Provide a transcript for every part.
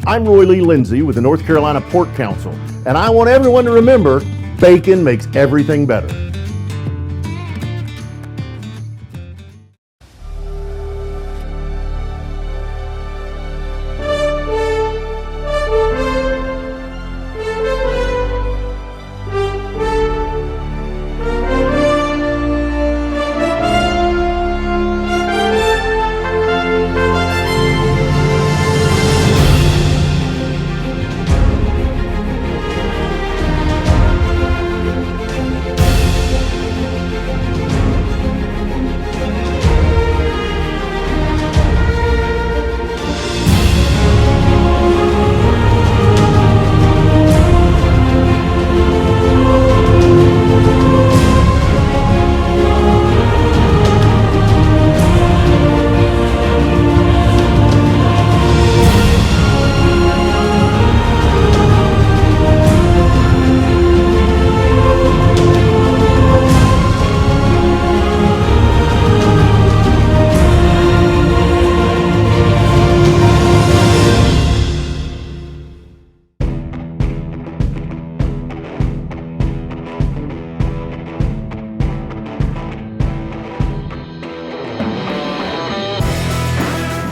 I'm Roy Lee Lindsay with the North Carolina Pork Council, and I want everyone to remember bacon makes everything better.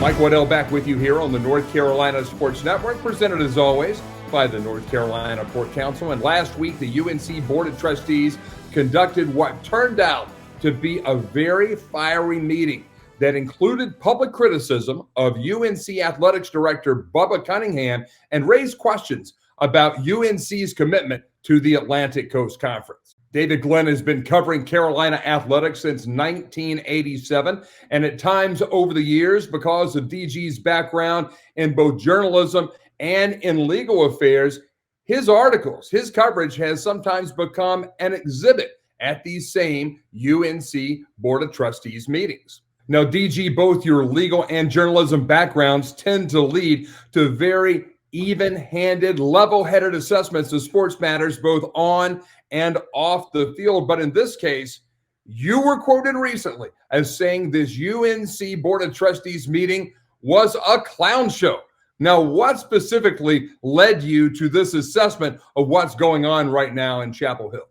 Mike Waddell back with you here on the North Carolina Sports Network, presented as always by the North Carolina Pork Council. And last week, the UNC Board of Trustees conducted what turned out to be a very fiery meeting that included public criticism of UNC Athletics Director Bubba Cunningham and raised questions about UNC's commitment to the Atlantic Coast Conference. David Glenn has been covering Carolina athletics since 1987, and at times over the years, because of DG's background in both journalism and in legal affairs, his articles, his coverage has sometimes become an exhibit at these same UNC Board of Trustees meetings. Now, DG, both your legal and journalism backgrounds tend to lead to very even-handed, level-headed assessments of sports matters, both on and off the field. But in this case, you were quoted recently as saying this UNC Board of Trustees meeting was a clown show. Now, what specifically led you to this assessment of what's going on right now in Chapel Hill?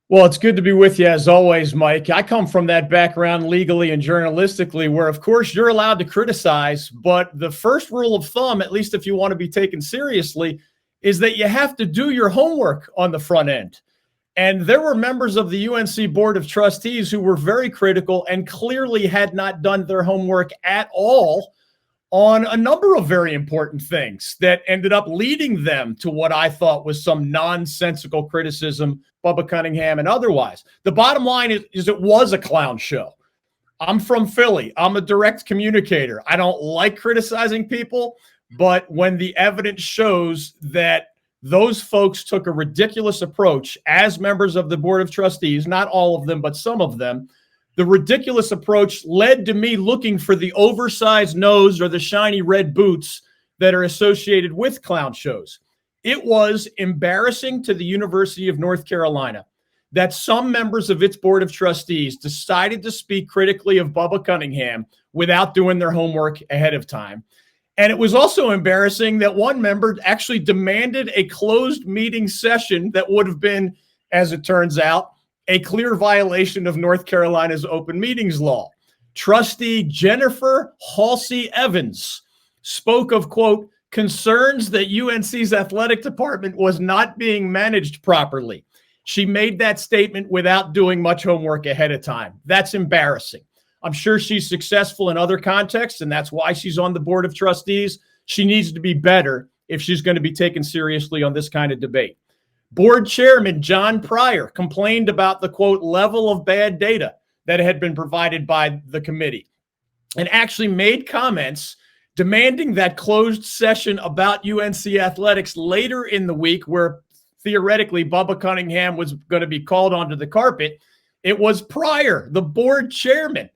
Well, it's good to be with you as always, Mike. I come from that background legally and journalistically where, of course, you're allowed to criticize, but the first rule of thumb, at least if you want to be taken seriously, is that you have to do your homework on the front end. And there were members of the UNC Board of Trustees who were very critical and clearly had not done their homework at all on a number of very important things that ended up leading them to what I thought was some nonsensical criticism, Bubba Cunningham and otherwise. The bottom line is it was a clown show. I'm from Philly. I'm a direct communicator. I don't like criticizing people, but when the evidence shows that those folks took a ridiculous approach as members of the Board of Trustees, not all of them, but some of them, the ridiculous approach led to me looking for the oversized nose or the shiny red boots that are associated with clown shows. It was embarrassing to the University of North Carolina that some members of its Board of Trustees decided to speak critically of Bubba Cunningham without doing their homework ahead of time. And it was also embarrassing that one member actually demanded a closed meeting session that would have been, as it turns out, a clear violation of North Carolina's open meetings law. Trustee Jennifer Halsey Evans spoke of, quote, concerns that UNC's athletic department was not being managed properly. She made that statement without doing much homework ahead of time. That's embarrassing. I'm sure she's successful in other contexts, and that's why she's on the Board of Trustees. She needs to be better if she's going to be taken seriously on this kind of debate. Board Chairman John Pryor complained about the, quote, level of bad data that had been provided by the committee and actually made comments demanding that closed session about UNC athletics later in the week where theoretically Bubba Cunningham was going to be called onto the carpet. It was Pryor, the board chairman,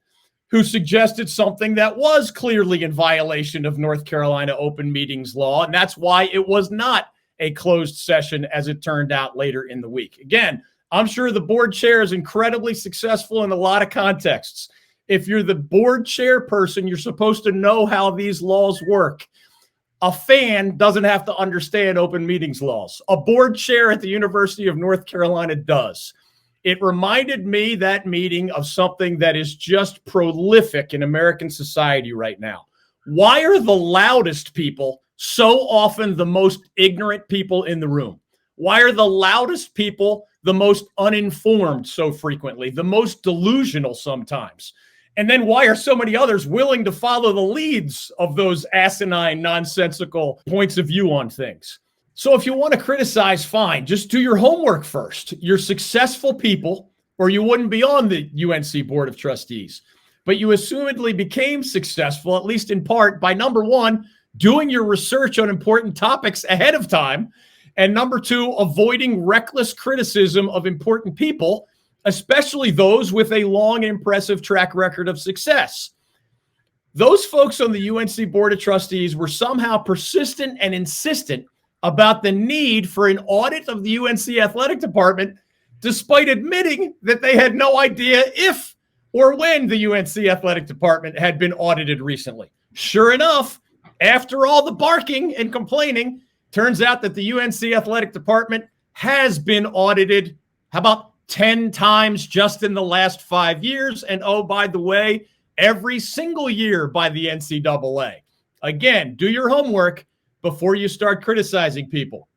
who suggested something that was clearly in violation of North Carolina open meetings law. And that's why it was not a closed session, as it turned out later in the week. Again, I'm sure the board chair is incredibly successful in a lot of contexts. If you're the board chairperson, you're supposed to know how these laws work. A fan doesn't have to understand open meetings laws. A board chair at the University of North Carolina does. It reminded me, that meeting, of something that is just prolific in American society right now. Why are the loudest people so often the most ignorant people in the room? Why are the loudest people the most uninformed so frequently, the most delusional sometimes? And then why are so many others willing to follow the leads of those asinine, nonsensical points of view on things? So if you want to criticize, fine. Just do your homework first. You're successful people, or you wouldn't be on the UNC Board of Trustees. But you assumedly became successful, at least in part, by number one, doing your research on important topics ahead of time, and number two, avoiding reckless criticism of important people, especially those with a long and impressive track record of success. Those folks on the UNC Board of Trustees were somehow persistent and insistent about the need for an audit of the UNC athletic department, despite admitting that they had no idea if or when the UNC athletic department had been audited recently. Sure enough, after all the barking and complaining, turns out that the UNC athletic department has been audited, how about 10 times just in the last 5 years? And oh, by the way, every single year by the NCAA. Again, do your homework before you start criticizing people.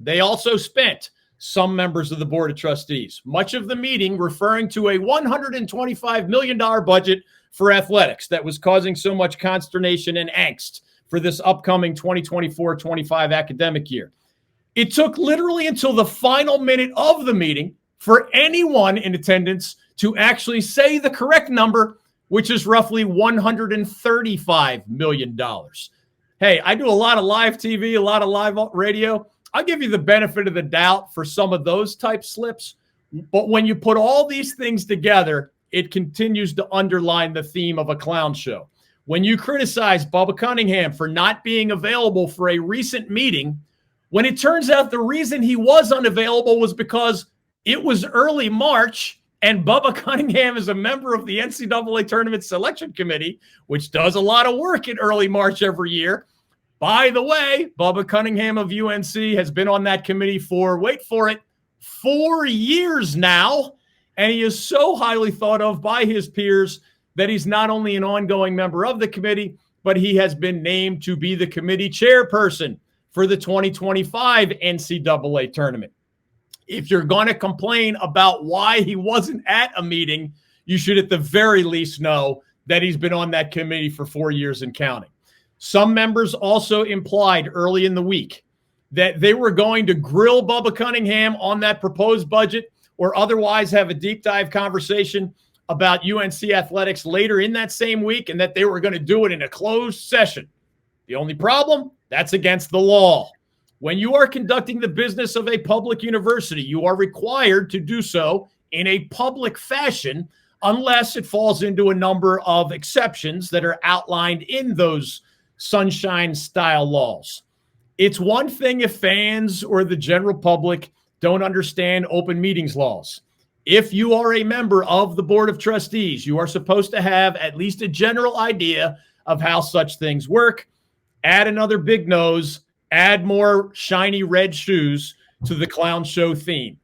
They also spent, some members of the Board of Trustees, much of the meeting referring to a $125 million budget for athletics that was causing so much consternation and angst for this upcoming 2024-25 academic year. It took literally until the final minute of the meeting for anyone in attendance to actually say the correct number, which is roughly $135 million. Hey, I do a lot of live TV, a lot of live radio. I'll give you the benefit of the doubt for some of those type slips. But when you put all these things together, it continues to underline the theme of a clown show. When you criticize Bubba Cunningham for not being available for a recent meeting, when it turns out the reason he was unavailable was because it was early March and Bubba Cunningham is a member of the NCAA Tournament Selection Committee, which does a lot of work in early March every year. By the way, Bubba Cunningham of UNC has been on that committee for, wait for it, 4 years now. And he is so highly thought of by his peers that he's not only an ongoing member of the committee, but he has been named to be the committee chairperson for the 2025 NCAA tournament. If you're going to complain about why he wasn't at a meeting, you should at the very least know that he's been on that committee for 4 years and counting. Some members also implied early in the week that they were going to grill Bubba Cunningham on that proposed budget or otherwise have a deep dive conversation about UNC athletics later in that same week, and that they were going to do it in a closed session. The only problem, that's against the law. When you are conducting the business of a public university, you are required to do so in a public fashion unless it falls into a number of exceptions that are outlined in those sunshine-style laws. It's one thing if fans or the general public don't understand open meetings laws. If you are a member of the Board of Trustees, you are supposed to have at least a general idea of how such things work. Add another big nose, add more shiny red shoes to the clown show theme.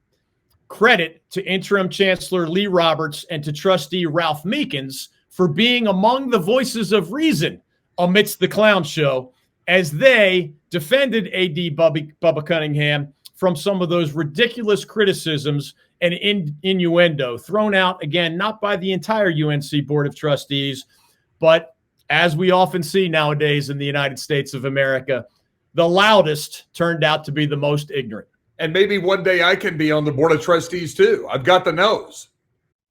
Credit to Interim Chancellor Lee Roberts and to Trustee Ralph Meekins for being among the voices of reason amidst the clown show as they defended AD Bubba Cunningham from some of those ridiculous criticisms and innuendo thrown out, again, not by the entire UNC Board of Trustees, but as we often see nowadays in the United States of America, the loudest turned out to be the most ignorant. And maybe one day I can be on the Board of Trustees too. I've got the nose.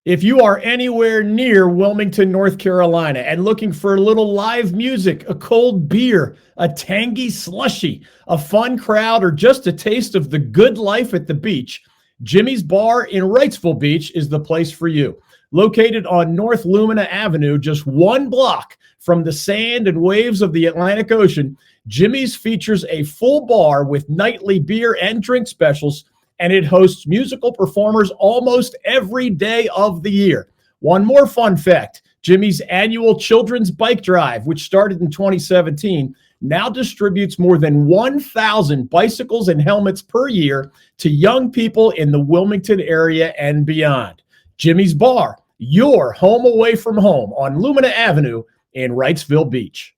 If you are anywhere near Wilmington, North Carolina, and looking for a little live music, a cold beer, a tangy slushie, a fun crowd, or just a taste of the good life at the beach, Jimmy's Bar in Wrightsville Beach is the place for you. Located on North Lumina Avenue, just 1 block from the sand and waves of the Atlantic Ocean, Jimmy's features a full bar with nightly beer and drink specials, and it hosts musical performers almost every day of the year. One more fun fact, Jimmy's annual Children's Bike Drive, which started in 2017, now distributes more than 1,000 bicycles and helmets per year to young people in the Wilmington area and beyond. Jimmy's Bar, your home away from home on Lumina Avenue in Wrightsville Beach.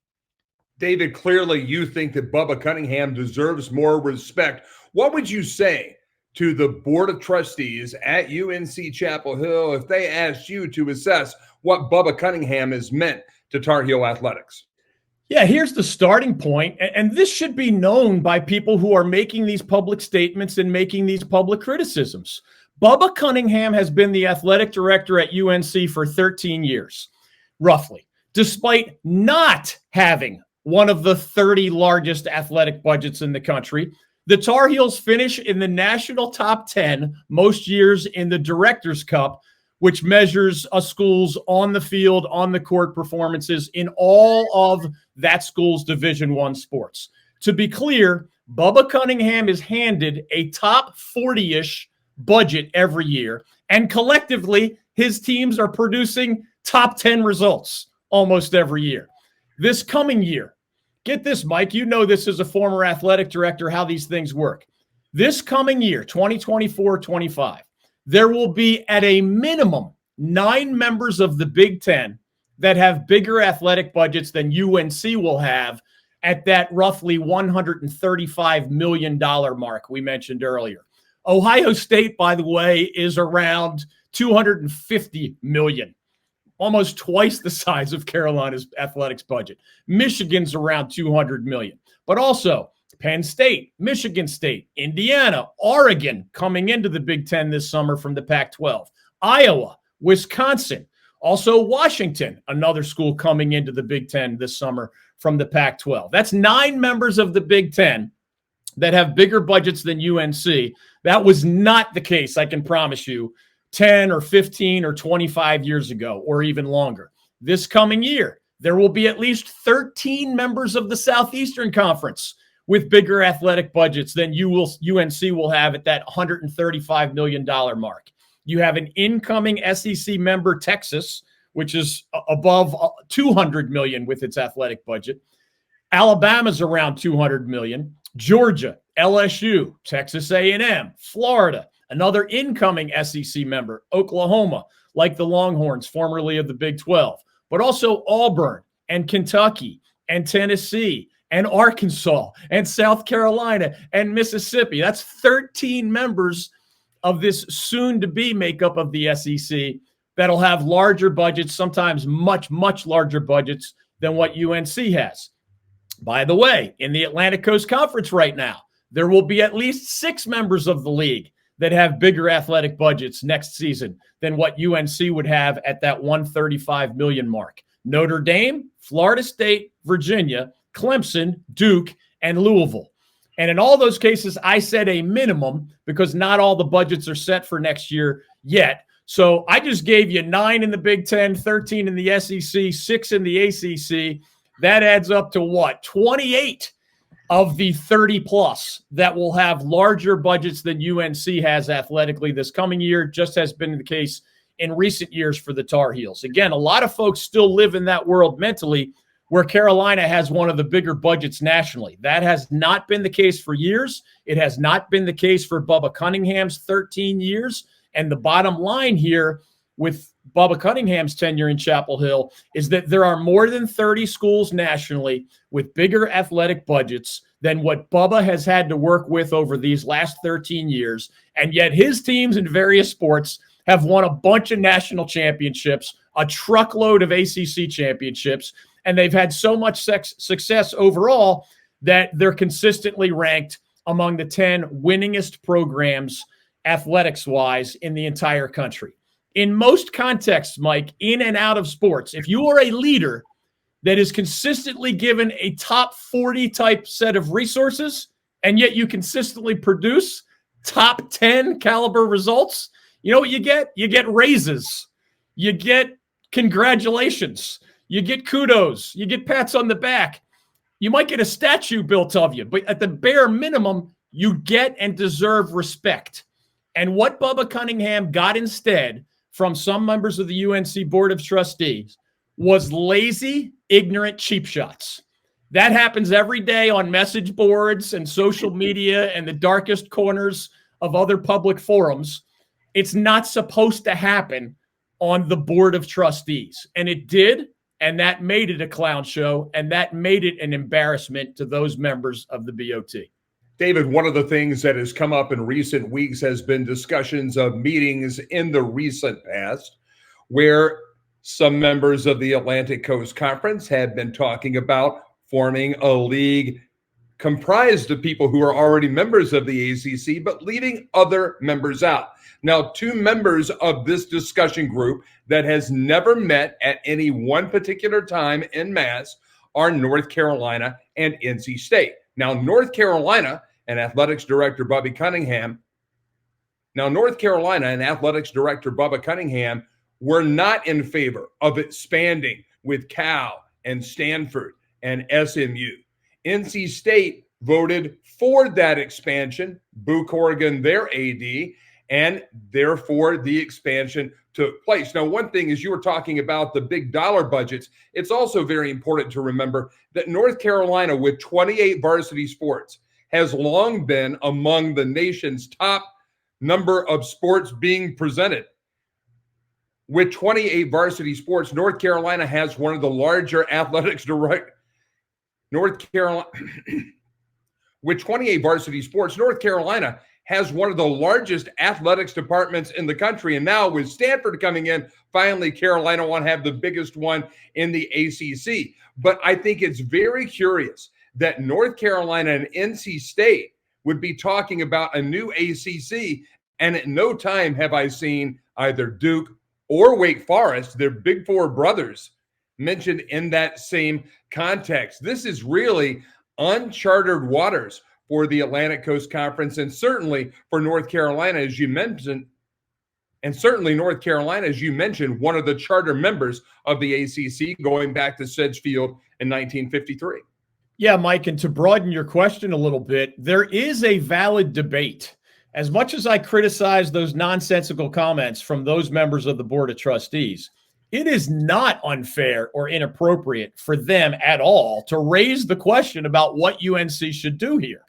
David, clearly you think that Bubba Cunningham deserves more respect. What would you say to the Board of Trustees at UNC Chapel Hill if they asked you to assess what Bubba Cunningham has meant to Tar Heel athletics? Yeah, here's the starting point, and this should be known by people who are making these public statements and making these public criticisms. Bubba Cunningham has been the athletic director at UNC for 13 years, roughly, despite not having one of the 30 largest athletic budgets in the country. The Tar Heels finish in the national top 10 most years in the Directors' Cup, which measures a school's on the field, on the court performances in all of that school's Division I sports. To be clear, Bubba Cunningham is handed a top 40-ish budget every year, and collectively, his teams are producing top 10 results almost every year. This coming year, get this, Mike, you know this as a former athletic director, how these things work. This coming year, 2024-25, there will be at a minimum 9 members of the Big Ten that have bigger athletic budgets than UNC will have at that roughly $135 million mark we mentioned earlier. Ohio State, by the way, is around $250 million, almost twice the size of Carolina's athletics budget. Michigan's around $200 million, but also Penn State, Michigan State, Indiana, Oregon coming into the Big Ten this summer from the Pac-12, Iowa, Wisconsin, also Washington, another school coming into the Big Ten this summer from the Pac-12. That's 9 members of the Big Ten that have bigger budgets than UNC. That was not the case, I can promise you, 10 or 15 or 25 years ago, or even longer. This coming year, there will be at least 13 members of the Southeastern Conference with bigger athletic budgets than UNC will have at that $135 million mark. You have an incoming SEC member, Texas, which is above $200 million with its athletic budget. Alabama's around $200 million. Georgia, LSU, Texas A&M, Florida, another incoming SEC member, Oklahoma, like the Longhorns, formerly of the Big 12, but also Auburn and Kentucky and Tennessee and Arkansas and South Carolina and Mississippi. That's 13 members of this soon-to-be makeup of the SEC that'll have larger budgets, sometimes much, much larger budgets than what UNC has. By the way, in the Atlantic Coast Conference right now, there will be at least 6 members of the league that have bigger athletic budgets next season than what UNC would have at that $135 million mark. Notre Dame, Florida State, Virginia, Clemson, Duke, and Louisville. And in all those cases, I said a minimum because not all the budgets are set for next year yet. So I just gave you 9 in the Big Ten, 13 in the SEC, 6 in the ACC. That adds up to what? 28 of the 30 plus that will have larger budgets than UNC has athletically this coming year, just has been the case in recent years for the Tar Heels. Again, a lot of folks still live in that world mentally where Carolina has one of the bigger budgets nationally. That has not been the case for years. It has not been the case for Bubba Cunningham's 13 years. And the bottom line here with Bubba Cunningham's tenure in Chapel Hill is that there are more than 30 schools nationally with bigger athletic budgets than what Bubba has had to work with over these last 13 years. And yet his teams in various sports have won a bunch of national championships, a truckload of ACC championships, and they've had so much success overall that they're consistently ranked among the 10 winningest programs athletics-wise in the entire country. In most contexts, Mike, in and out of sports, if you are a leader that is consistently given a top 40 type set of resources, and yet you consistently produce top 10 caliber results, you know what you get? You get raises. You get congratulations. You get kudos. You get pats on the back. You might get a statue built of you, but at the bare minimum, you get and deserve respect. And what Bubba Cunningham got instead from some members of the UNC Board of Trustees was lazy, ignorant cheap shots. That happens every day on message boards and social media and the darkest corners of other public forums. It's not supposed to happen on the board of trustees. And it did, and that made it a clown show, and that made it an embarrassment to those members of the BOT. David, one of the things that has come up in recent weeks has been discussions of meetings in the recent past where some members of the Atlantic Coast Conference had been talking about forming a league comprised of people who are already members of the ACC, but leaving other members out. Now, two members of this discussion group that has never met at any one particular time en masse are North Carolina and NC State. Now, North Carolina and Athletics Director Bubba Cunningham were not in favor of expanding with Cal and Stanford and SMU. NC State voted for that expansion, Boo Corrigan, their AD, and therefore the expansion took place. Now, one thing is you were talking about the big dollar budgets. It's also very important to remember that North Carolina, with 28 varsity sports, has long been among the nation's top number of sports being presented. With 28 varsity sports, North Carolina has one of the larger athletics with 28 varsity sports, North Carolina has one of the largest athletics departments in the country. And now with Stanford coming in, finally Carolina will have the biggest one in the ACC. But I think it's very curious that North Carolina and NC State would be talking about a new ACC. And at no time have I seen either Duke or Wake Forest, their Big Four brothers, mentioned in that same context. This is really uncharted waters for the Atlantic Coast Conference, and certainly for North Carolina, as you mentioned, one of the charter members of the ACC going back to Sedgefield in 1953. Yeah, Mike, and to broaden your question a little bit, there is a valid debate. As much as I criticize those nonsensical comments from those members of the Board of Trustees, it is not unfair or inappropriate for them at all to raise the question about what UNC should do here.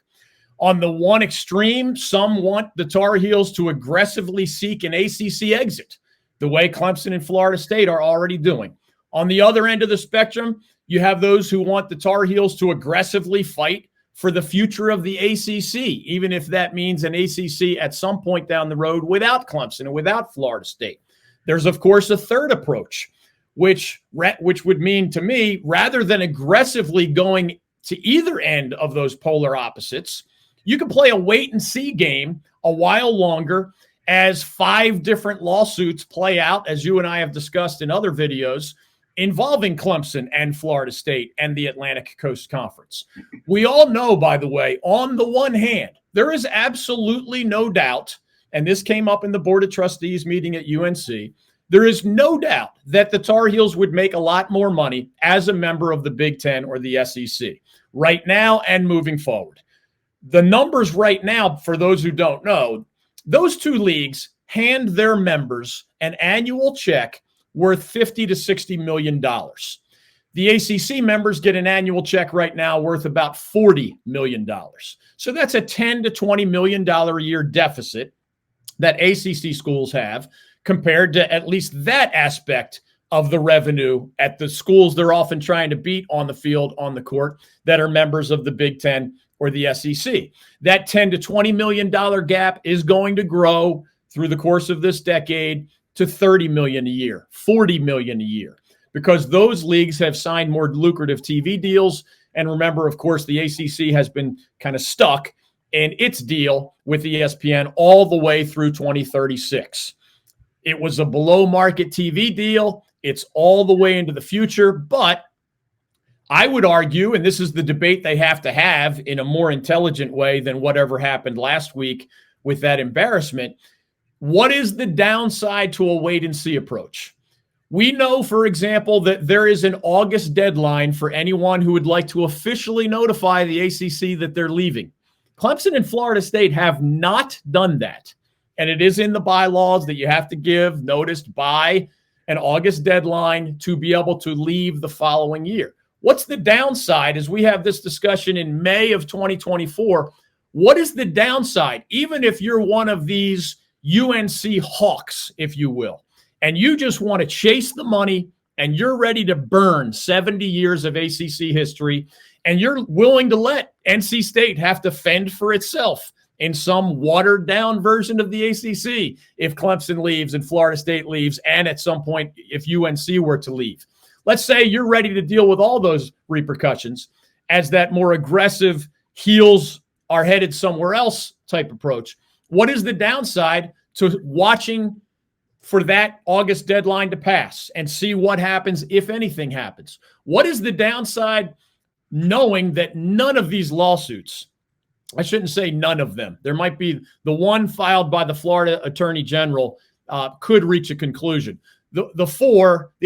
On the one extreme, some want the Tar Heels to aggressively seek an ACC exit, the way Clemson and Florida State are already doing. On the other end of the spectrum, you have those who want the Tar Heels to aggressively fight for the future of the ACC, even if that means an ACC at some point down the road without Clemson and without Florida State. There's, of course, a third approach, which would mean to me, rather than aggressively going to either end of those polar opposites, you can play a wait-and-see game a while longer as 5 different lawsuits play out, as you and I have discussed in other videos, involving Clemson and Florida State and the Atlantic Coast Conference. We all know, by the way, on the one hand, there is absolutely no doubt, and this came up in the Board of Trustees meeting at UNC, there is no doubt that the Tar Heels would make a lot more money as a member of the Big Ten or the SEC right now and moving forward. The numbers right now, for those who don't know, those two leagues hand their members an annual check worth $50 to $60 million. The ACC members get an annual check right now worth about $40 million. So that's a $10 to $20 million a year deficit that ACC schools have compared to at least that aspect of the revenue at the schools they're often trying to beat on the field, on the court, that are members of the Big Ten or the SEC. That $10 to $20 million gap is going to grow through the course of this decade to $30 million a year, $40 million a year, because those leagues have signed more lucrative TV deals. And remember, of course, the ACC has been kind of stuck in its deal with ESPN all the way through 2036. It was a below-market TV deal. It's all the way into the future. But I would argue, and this is the debate they have to have in a more intelligent way than whatever happened last week with that embarrassment, what is the downside to a wait-and-see approach? We know, for example, that there is an August deadline for anyone who would like to officially notify the ACC that they're leaving. Clemson and Florida State have not done that. And it is in the bylaws that you have to give notice by an August deadline to be able to leave the following year. What's the downside as we have this discussion in May of 2024? What is the downside? Even if you're one of these UNC hawks, if you will, and you just want to chase the money and you're ready to burn 70 years of ACC history, and you're willing to let NC State have to fend for itself in some watered down version of the ACC if Clemson leaves and Florida State leaves, and at some point if UNC were to leave. Let's say you're ready to deal with all those repercussions as that more aggressive heels are headed somewhere else type approach. What is the downside to watching for that August deadline to pass and see what happens if anything happens? What is the downside knowing that none of these lawsuits, I shouldn't say none of them, there might be the one filed by the Florida Attorney General could reach a conclusion. The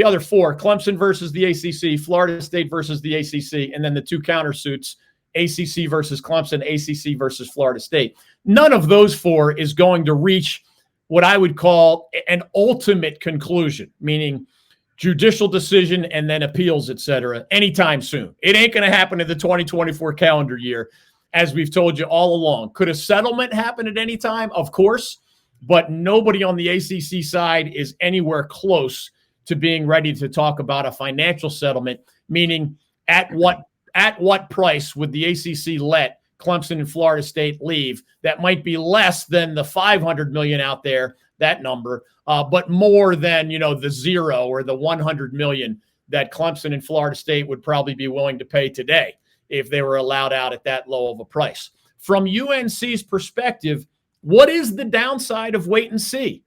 other four, Clemson versus the ACC, Florida State versus the ACC, and then the two countersuits, ACC versus Clemson, ACC versus Florida State. None of those four is going to reach what I would call an ultimate conclusion, meaning judicial decision and then appeals, et cetera, anytime soon. It ain't going to happen in the 2024 calendar year, as we've told you all along. Could a settlement happen at any time? Of course, but nobody on the ACC side is anywhere close to being ready to talk about a financial settlement, meaning at what price would the ACC let Clemson and Florida State leave? That might be less than the $500 million out there, that number, but more than, the zero or the $100 million that Clemson and Florida State would probably be willing to pay today if they were allowed out at that low of a price. From UNC's perspective, what is the downside of wait and see?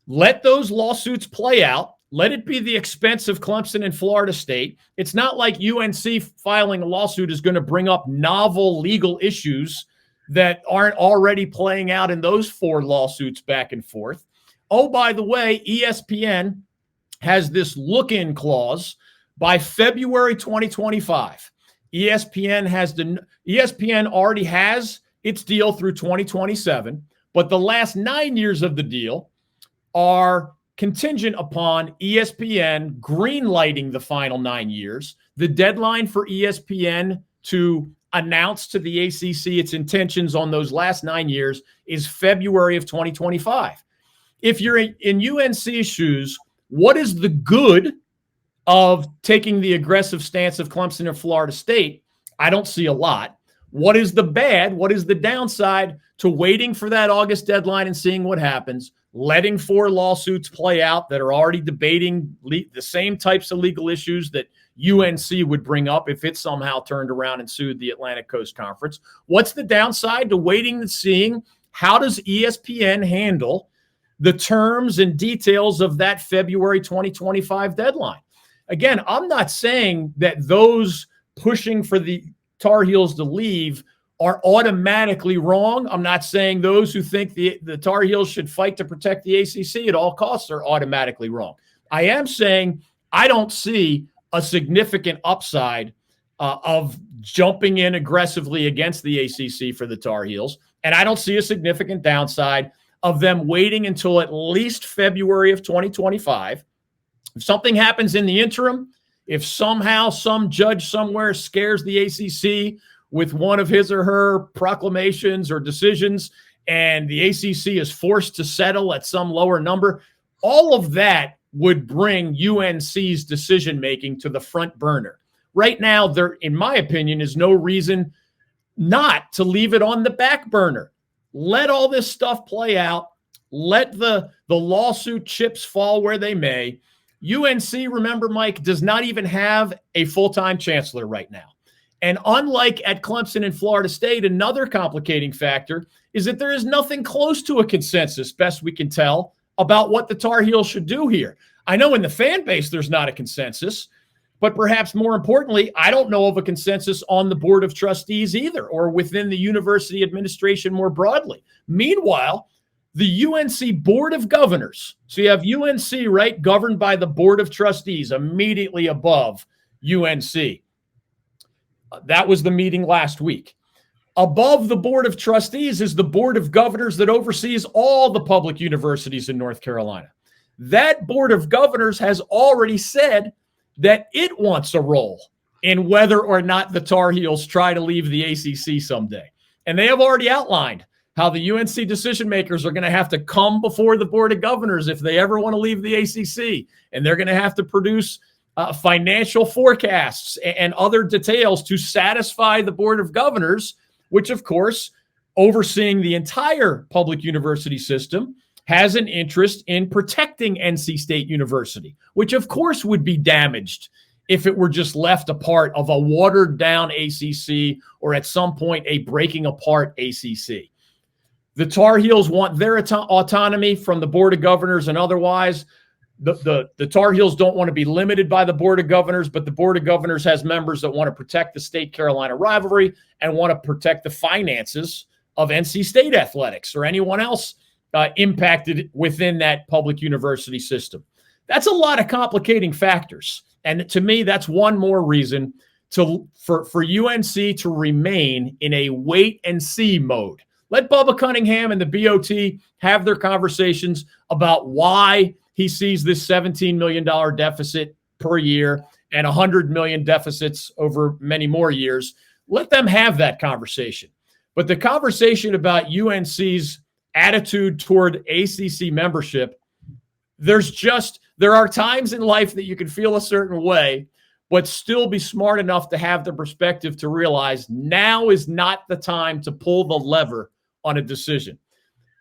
Let those lawsuits play out. Let it be the expense of Clemson and Florida State. It's not like UNC filing a lawsuit is going to bring up novel legal issues that aren't already playing out in those four lawsuits back and forth. Oh, by the way, ESPN has this look-in clause by February 2025. ESPN already has its deal through 2027, but the last 9 years of the deal are contingent upon ESPN greenlighting the final 9 years. The deadline for ESPN to announce to the ACC its intentions on those last 9 years is February of 2025. If you're in UNC's shoes, what is the good of taking the aggressive stance of Clemson or Florida State? I don't see a lot. What is the bad? What is the downside to waiting for that August deadline and seeing what happens, letting four lawsuits play out that are already debating the same types of legal issues that UNC would bring up if it somehow turned around and sued the Atlantic Coast Conference? What's the downside to waiting and seeing how does ESPN handle the terms and details of that February 2025 deadline? Again, I'm not saying that those pushing for the Tar Heels to leave are automatically wrong. I'm not saying those who think the Tar Heels should fight to protect the ACC at all costs are automatically wrong. I am saying I don't see a significant upside of jumping in aggressively against the ACC for the Tar Heels, and I don't see a significant downside of them waiting until at least February of 2025. If something happens in the interim, if somehow some judge somewhere scares the ACC with one of his or her proclamations or decisions, and the ACC is forced to settle at some lower number, all of that would bring UNC's decision-making to the front burner. Right now, there, in my opinion, is no reason not to leave it on the back burner. Let all this stuff play out. Let the lawsuit chips fall where they may. UNC, remember, Mike, does not even have a full-time chancellor right now. And unlike at Clemson and Florida State, another complicating factor is that there is nothing close to a consensus, best we can tell, about what the Tar Heels should do here. I know in the fan base there's not a consensus, but perhaps more importantly, I don't know of a consensus on the Board of Trustees either, or within the university administration more broadly. Meanwhile, the UNC Board of Governors, so you have UNC, right, governed by the Board of Trustees immediately above UNC. That was the meeting last week. Above the Board of Trustees is the Board of Governors that oversees all the public universities in North Carolina. That Board of Governors has already said that it wants a role in whether or not the Tar Heels try to leave the ACC someday. And they have already outlined how the UNC decision makers are going to have to come before the Board of Governors if they ever want to leave the ACC. And they're going to have to produce financial forecasts and other details to satisfy the Board of Governors, which, of course, overseeing the entire public university system, has an interest in protecting NC State University, which, of course, would be damaged if it were just left a part of a watered-down ACC or at some point a breaking apart ACC. The Tar Heels want their autonomy from the Board of Governors and otherwise. The Tar Heels don't want to be limited by the Board of Governors, but the Board of Governors has members that want to protect the State-Carolina rivalry and want to protect the finances of NC State athletics or anyone else impacted within that public university system. That's a lot of complicating factors. And to me, that's one more reason for UNC to remain in a wait-and-see mode. Let Bubba Cunningham and the BOT have their conversations about why he sees this $17 million deficit per year and $100 million deficits over many more years. Let them have that conversation. But the conversation about UNC's attitude toward ACC membership, there are times in life that you can feel a certain way, but still be smart enough to have the perspective to realize now is not the time to pull the lever on a decision.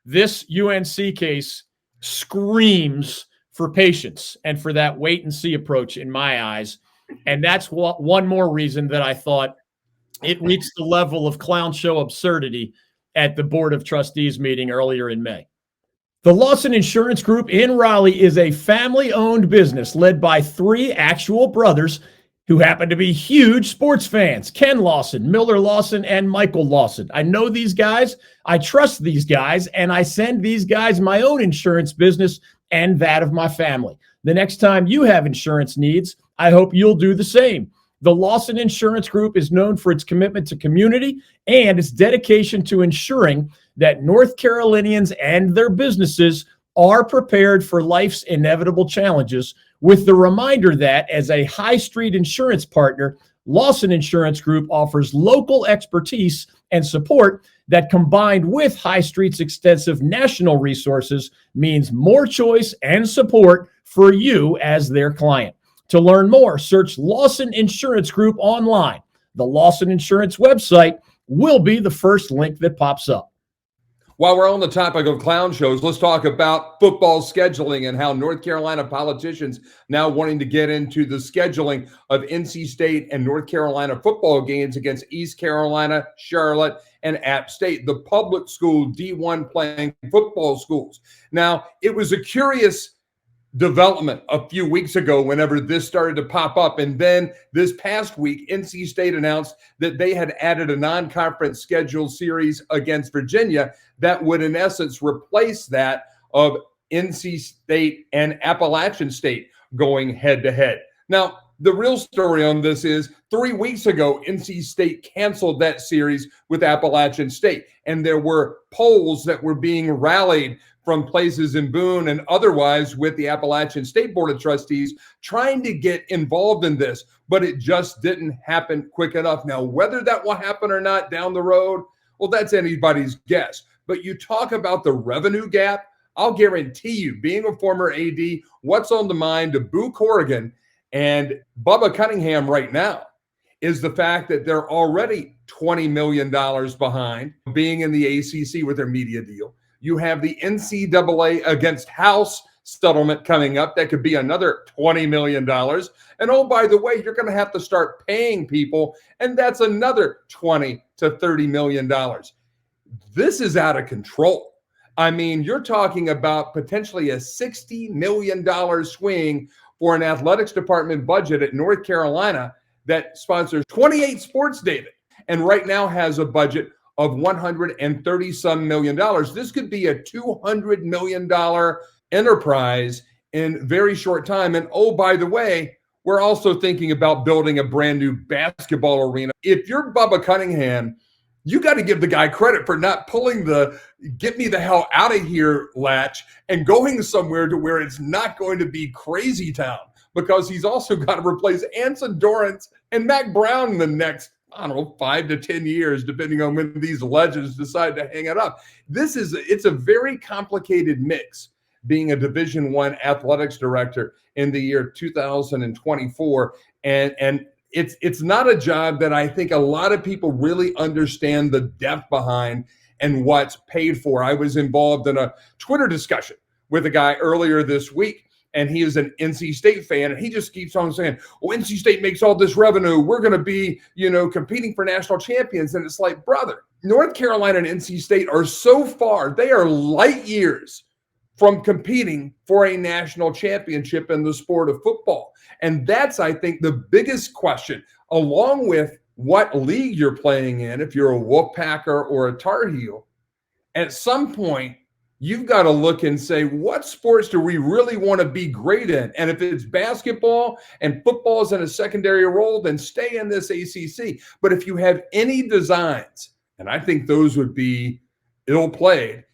This UNC case screams for patience and for that wait and see approach in my eyes. And that's one more reason that I thought it reached the level of clown show absurdity at the Board of Trustees meeting earlier in May. The Lawson Insurance Group in Raleigh is a family-owned business led by three actual brothers who happen to be huge sports fans: Ken Lawson, Miller Lawson, and Michael Lawson. I know these guys, I trust these guys, and I send these guys my own insurance business and that of my family. The next time you have insurance needs, I hope you'll do the same. The Lawson Insurance Group is known for its commitment to community and its dedication to ensuring that North Carolinians and their businesses are prepared for life's inevitable challenges, with the reminder that as a high street insurance partner, Lawson Insurance Group offers local expertise and support that, combined with High Street's extensive national resources, means more choice and support for you as their client. To learn more, search Lawson Insurance Group online. The Lawson Insurance website will be the first link that pops up. While we're on the topic of clown shows, let's talk about football scheduling and how North Carolina politicians now wanting to get into the scheduling of NC State and North Carolina football games against East Carolina, Charlotte, and App State, the public school D1 playing football schools. Now, it was a curious development a few weeks ago whenever this started to pop up. And then this past week, NC State announced that they had added a non-conference schedule series against Virginia that would, in essence, replace that of NC State and Appalachian State going head-to-head. Now, the real story on this is 3 weeks ago, NC State canceled that series with Appalachian State. And there were polls that were being rallied from places in Boone and otherwise with the Appalachian State Board of Trustees trying to get involved in this, but it just didn't happen quick enough. Now, whether that will happen or not down the road, well, that's anybody's guess. But you talk about the revenue gap, I'll guarantee you, being a former AD, what's on the mind of Boo Corrigan and Bubba Cunningham right now is the fact that they're already $20 million behind being in the ACC with their media deal. You have the NCAA against House settlement coming up. That could be another $20 million. And oh, by the way, you're going to have to start paying people, and that's another $20 to $30 million. This is out of control. I mean, you're talking about potentially a $60 million swing for an athletics department budget at North Carolina that sponsors 28 sports, David, and right now has a budget of $130-some million. This could be a $200 million enterprise in very short time. And oh, by the way, we're also thinking about building a brand new basketball arena. If you're Bubba Cunningham, you got to give the guy credit for not pulling the get me the hell out of here latch and going somewhere to where it's not going to be crazy town. because he's also got to replace Anson Dorrance and Mac Brown in the next, 5 to 10 years, depending on when these legends decide to hang it up. It's a very complicated mix being a Division I athletics director in the year 2024. And it's not a job that I think a lot of people really understand the depth behind and what's paid for. I was involved in a Twitter discussion with a guy earlier this week, and he is an NC State fan, and he just keeps on saying, "Oh, NC State makes all this revenue. We're going to be, competing for national champions." And it's like, brother, North Carolina and NC State are so far. They are light years from competing for a national championship in the sport of football. And that's, I think, the biggest question, along with what league you're playing in. If you're a Wolfpacker or a Tar Heel, at some point, you've got to look and say, what sports do we really want to be great in? And if it's basketball and football is in a secondary role, then stay in this ACC. But if you have any designs, and I think those would be ill-played,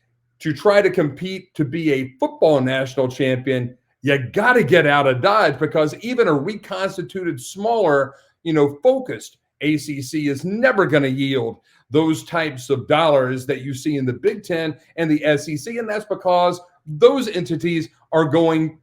to try to compete to be a football national champion, you got to get out of Dodge, because even a reconstituted, smaller, focused ACC is never going to yield those types of dollars that you see in the Big Ten and the SEC. And that's because those entities are going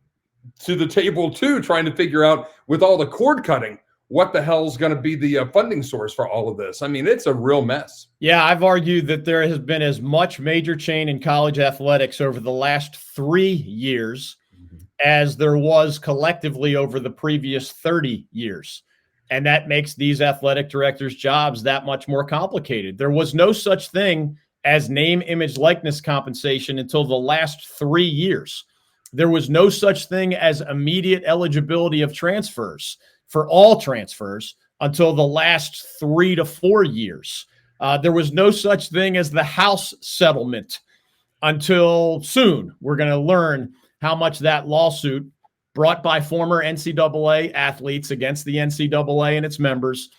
to the table too, trying to figure out, with all the cord cutting, what the hell is going to be the funding source for all of this. I mean, it's a real mess. Yeah, I've argued that there has been as much major change in college athletics over the last 3 years as there was collectively over the previous 30 years. And that makes these athletic directors' jobs that much more complicated. There was no such thing as name, image, likeness compensation until the last 3 years. There was no such thing as immediate eligibility of transfers for all transfers until the last 3 to 4 years. There was no such thing as the house settlement until soon. We're going to learn how much that lawsuit brought by former NCAA athletes against the NCAA and its members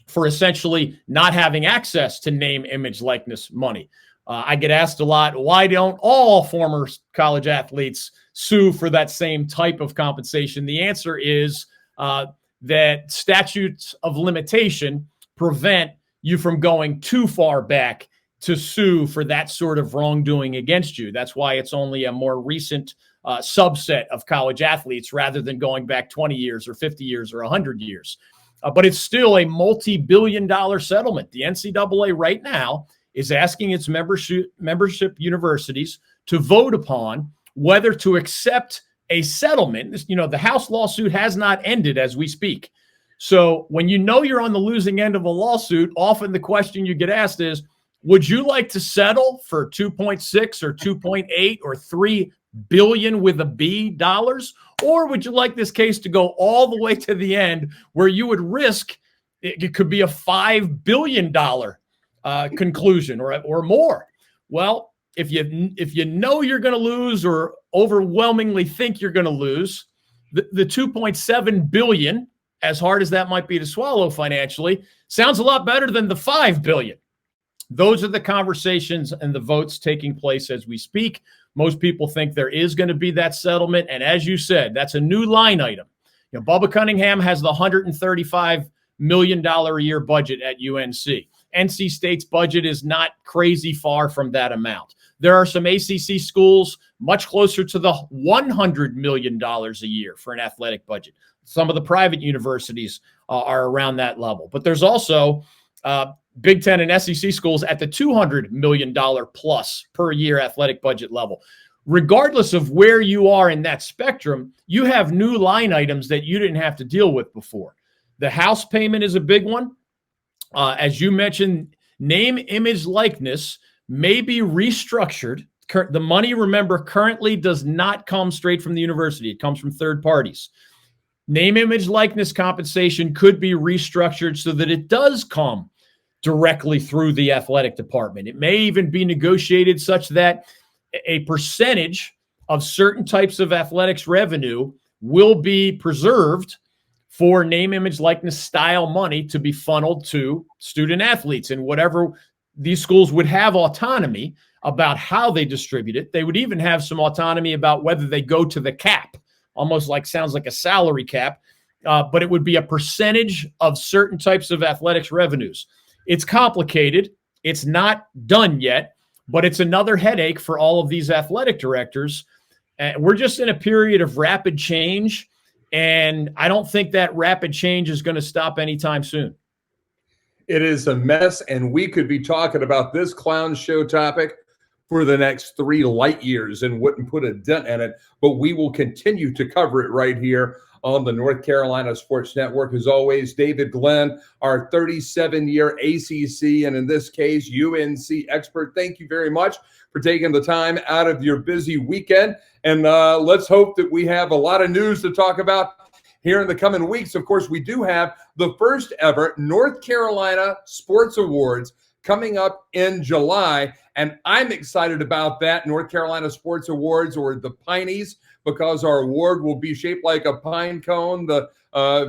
for essentially not having access to name, image, likeness money. I get asked a lot, why don't all former college athletes sue for that same type of compensation? The answer is that statutes of limitation prevent you from going too far back to sue for that sort of wrongdoing against you. That's why it's only a more recent subset of college athletes rather than going back 20 years or 50 years or 100 years. But it's still a multi-billion-dollar settlement. The NCAA right now is asking its membership universities to vote upon whether to accept a settlement. The House lawsuit has not ended as we speak. So when you're on the losing end of a lawsuit, often the question you get asked is, would you like to settle for 2.6 or 2.8 or 3 billion with a B dollars? Or would you like this case to go all the way to the end where you would risk it could be a $5 billion conclusion or more? Well, if you know you're going to lose or overwhelmingly think you're going to lose, the 2.7 billion, as hard as that might be to swallow financially, sounds a lot better than the 5 billion. Those are the conversations and the votes taking place as we speak. Most people think there is going to be that settlement. And as you said, that's a new line item. Bubba Cunningham has the $135 million a year budget at UNC. NC State's budget is not crazy far from that amount. There are some ACC schools much closer to the $100 million a year for an athletic budget. Some of the private universities are around that level. But there's also Big Ten and SEC schools at the $200 million plus per year athletic budget level. Regardless of where you are in that spectrum, you have new line items that you didn't have to deal with before. The house payment is a big one. As you mentioned, name, image, likeness may be restructured. The money, remember, currently does not come straight from the university. It comes from third parties. Name, image, likeness compensation could be restructured so that it does come directly through the athletic department. It may even be negotiated such that a percentage of certain types of athletics revenue will be preserved for name, image, likeness style money to be funneled to student athletes. And whatever, these schools would have autonomy about how they distribute it. They would even have some autonomy about whether they go to the cap almost like sounds like a salary cap, but it would be a percentage of certain types of athletics revenues. It's complicated. It's not done yet, but it's another headache for all of these athletic directors. We're just in a period of rapid change, and I don't think that rapid change is going to stop anytime soon. It is a mess, and we could be talking about this clown show topic for the next 3 light years and wouldn't put a dent in it, but we will continue to cover it right here on the North Carolina Sports Network. As always, David Glenn, our 37-year ACC, and in this case, UNC expert. Thank you very much for taking the time out of your busy weekend. And let's hope that we have a lot of news to talk about here in the coming weeks. Of course, we do have the first ever North Carolina Sports Awards coming up in July, and I'm excited about that. North Carolina Sports Awards, or the Pineys, because our award will be shaped like a pine cone, the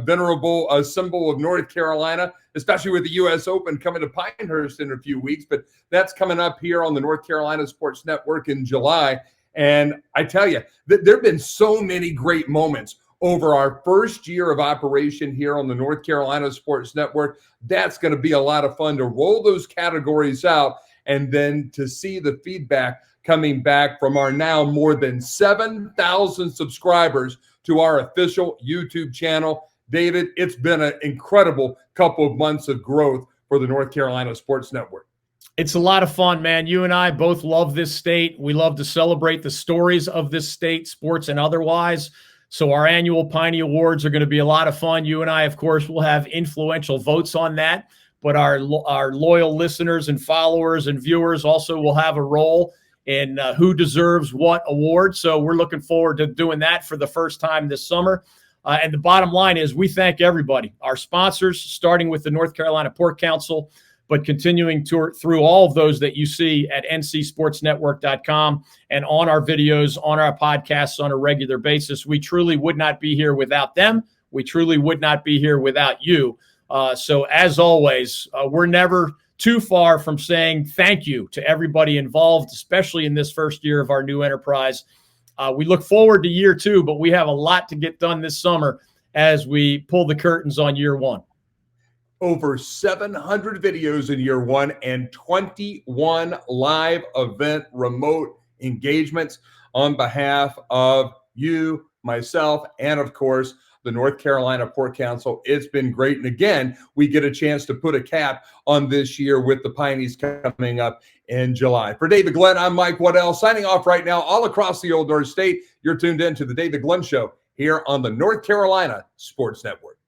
venerable symbol of North Carolina, especially with the U.S. Open coming to Pinehurst in a few weeks. But that's coming up here on the North Carolina Sports Network in July. And I tell you, there have been so many great moments over our first year of operation here on the North Carolina Sports Network. That's going to be a lot of fun to roll those categories out and then to see the feedback coming back from our now more than 7,000 subscribers to our official YouTube channel. David, it's been an incredible couple of months of growth for the North Carolina Sports Network. It's a lot of fun, man. You and I both love this state. We love to celebrate the stories of this state, sports and otherwise. So our annual Piney Awards are going to be a lot of fun. You and I, of course, will have influential votes on that, but our loyal listeners and followers and viewers also will have a role in who deserves what award. So we're looking forward to doing that for the first time this summer. And the bottom line is we thank everybody, our sponsors, starting with the North Carolina Port Council, but continuing through all of those that you see at ncsportsnetwork.com and on our videos, on our podcasts on a regular basis. We truly would not be here without them. We truly would not be here without you. So as always, we're never too far from saying thank you to everybody involved, especially in this first year of our new enterprise. We look forward to year 2, but we have a lot to get done this summer as we pull the curtains on year 1. Over 700 videos in year 1 and 21 live event remote engagements on behalf of you, myself, and of course, the North Carolina Port Council. It's been great. And again, we get a chance to put a cap on this year with the Pineys coming up in July. For David Glenn, I'm Mike Waddell, signing off right now all across the Old North State. You're tuned in to the David Glenn Show here on the North Carolina Sports Network.